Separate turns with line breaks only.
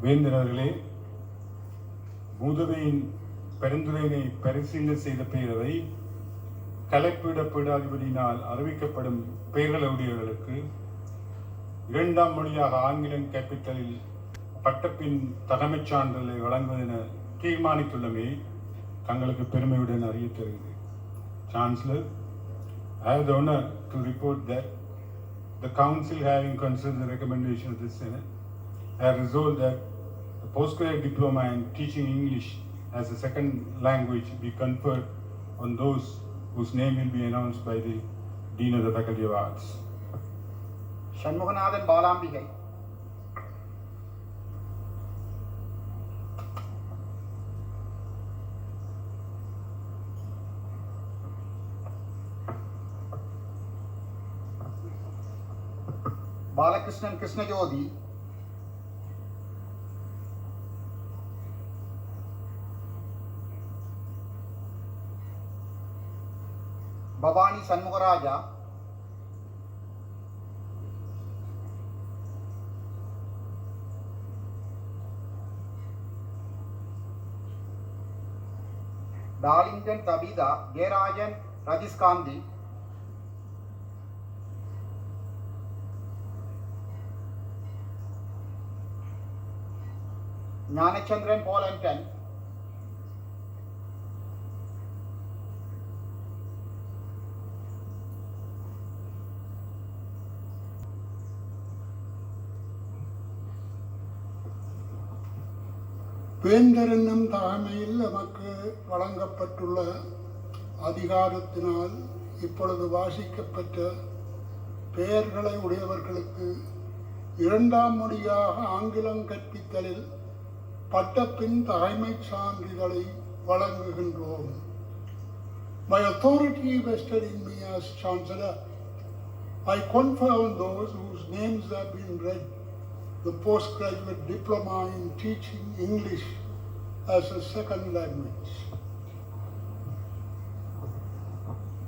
வேந்தர் அவர்களே, மூதவையின் பரிந்துரையினை பரிசீலனை செய்த பேரவை கலைப்பீட பீடாதிபதியினால் அறிவிக்கப்படும் பெயர்களுடையவர்களுக்கு இரண்டாம் மொழியாக ஆங்கிலம் கேபிட்டலில் பட்டப்பின் தலைமைச் சான்றிதழை வழங்குவதென தீர்மானித்துள்ளமை தங்களுக்கு பெருமையுடன் அறிய தருகிறது. Chancellor, I have the honor to report that the Council, having considered the recommendation of the Senate, have resolved that the postgraduate diploma in teaching English as a second language be conferred on those whose name will be announced by the Dean of the Faculty of Arts.
Shanmuganathan Balambigai. Balakrishnan Krishnajodi. Bhavani Sanmugaraja. Darlington Tabitha Gerajan Rajiskandi. Jnanachandran Paul Anton.
வேந்தர் என்னும் தலைமையில் நமக்கு வழங்கப்பட்டுள்ள அதிகாரத்தினால் இப்பொழுது வாசிக்கப்பட்ட பெயர்களை உடையவர்களுக்கு இரண்டாம் மொழியாக ஆங்கிலம் கற்பித்தலில் பட்டப்பின் தலைமைச் சான்றிதழை வழங்குகின்றோம். My authority vested in me as Chancellor, I confer on those whose names have been read the postgraduate diploma in teaching English as a second language.